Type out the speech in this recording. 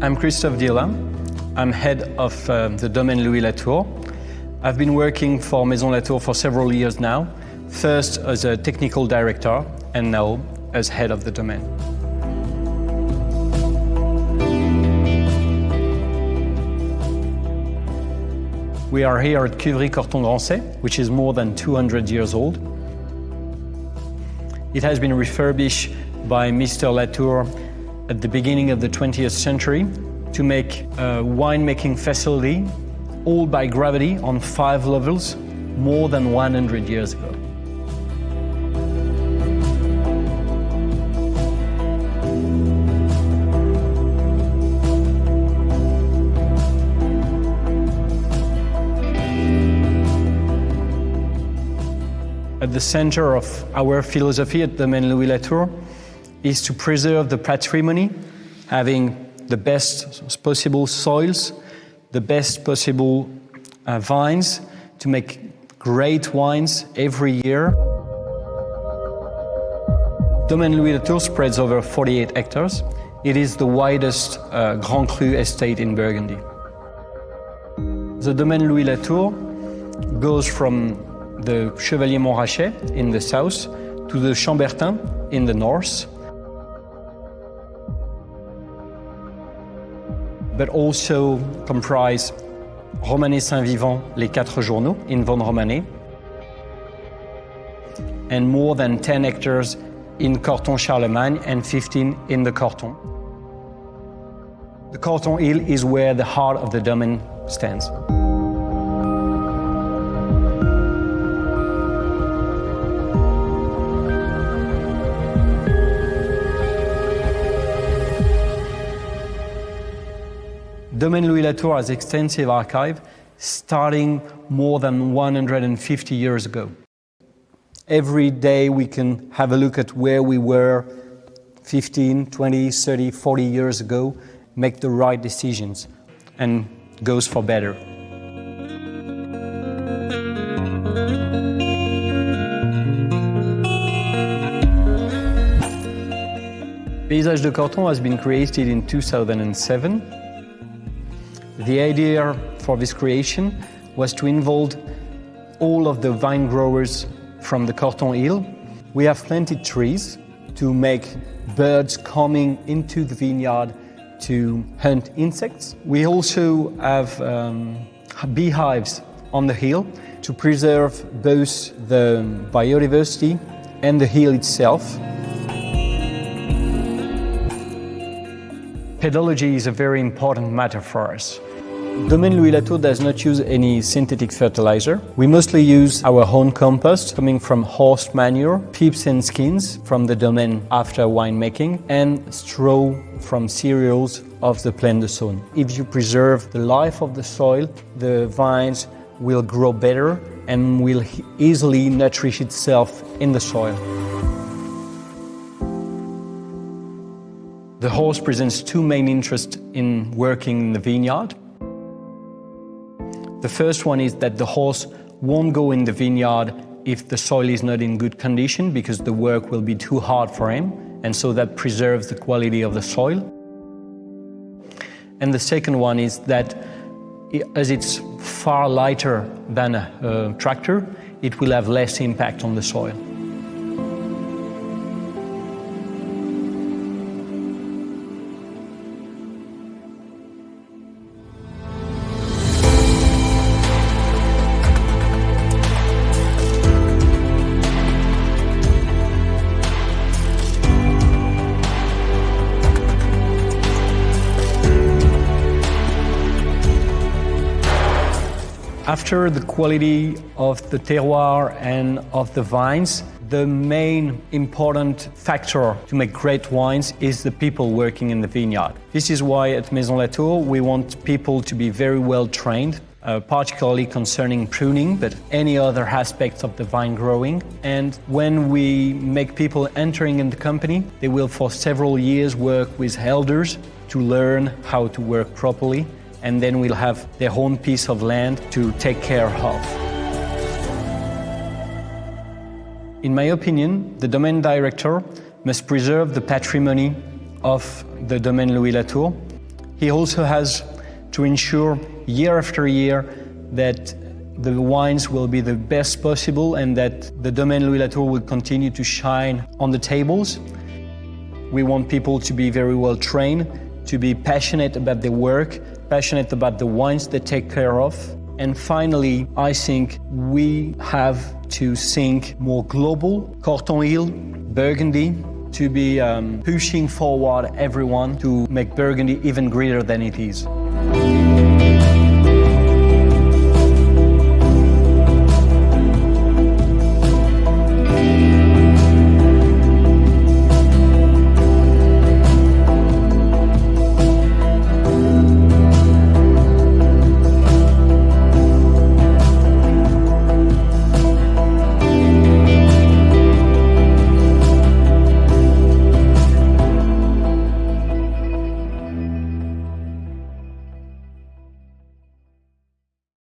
I'm Christophe Dilla. I'm head of the domain Louis Latour. I've been working for Maison Latour for several years now, first as a technical director and now as head of the domain. We are here at Cuvery-Corton-Grancey, which is more than 200 years old. It has been refurbished by Mr. Latour at the beginning of the 20th century to make a winemaking facility, all by gravity on 5 levels, more than 100 years ago. At the center of our philosophy at Domaine Louis Latour is to preserve the patrimony, having the best possible soils, the best possible vines, to make great wines every year. Domaine Louis Latour spreads over 48 hectares. It is the widest Grand Cru estate in Burgundy. The Domaine Louis Latour goes from the Chevalier Montrachet in the south to the Chambertin in the north, but also comprise Romanée Saint-Vivant, les 4 journaux in Von Romanée, and more than 10 hectares in Corton Charlemagne and 15 in the Corton. The Corton Hill is where the heart of the domain stands. Domaine Louis Latour has extensive archive, starting more than 150 years ago. Every day we can have a look at where we were 15, 20, 30, 40 years ago, make the right decisions, and goes for better. Paysage de Corton has been created in 2007. The idea for this creation was to involve all of the vine growers from the Corton Hill. We have planted trees to make birds coming into the vineyard to hunt insects. We also have beehives on the hill to preserve both the biodiversity and the hill itself. Pedology is a very important matter for us. Domaine Louis Latour does not use any synthetic fertilizer. We mostly use our own compost coming from horse manure, pips and skins from the domain after winemaking, and straw from cereals of the Plaine de Saône. If you preserve the life of the soil, the vines will grow better and will easily nourish itself in the soil. The horse presents 2 main interests in working in the vineyard. The first one is that the horse won't go in the vineyard if the soil is not in good condition, because the work will be too hard for him, and so that preserves the quality of the soil. And the second one is that as it's far lighter than a tractor, it will have less impact on the soil. After the quality of the terroir and of the vines, the main important factor to make great wines is the people working in the vineyard. This is why at Maison Latour we want people to be very well trained, particularly concerning pruning, but any other aspects of the vine growing. And when we make people entering in the company, they will for several years work with elders to learn how to work properly, and then we'll have their own piece of land to take care of. In my opinion, the domain director must preserve the patrimony of the Domaine Louis Latour, He also has to ensure year after year that the wines will be the best possible and that the Domaine Louis Latour will continue to shine on the tables. We want people to be very well trained, to be passionate about their work, passionate about the wines they take care of. And finally, I think we have to think more global, Corton Hill, Burgundy, to be pushing forward everyone to make Burgundy even greater than it is.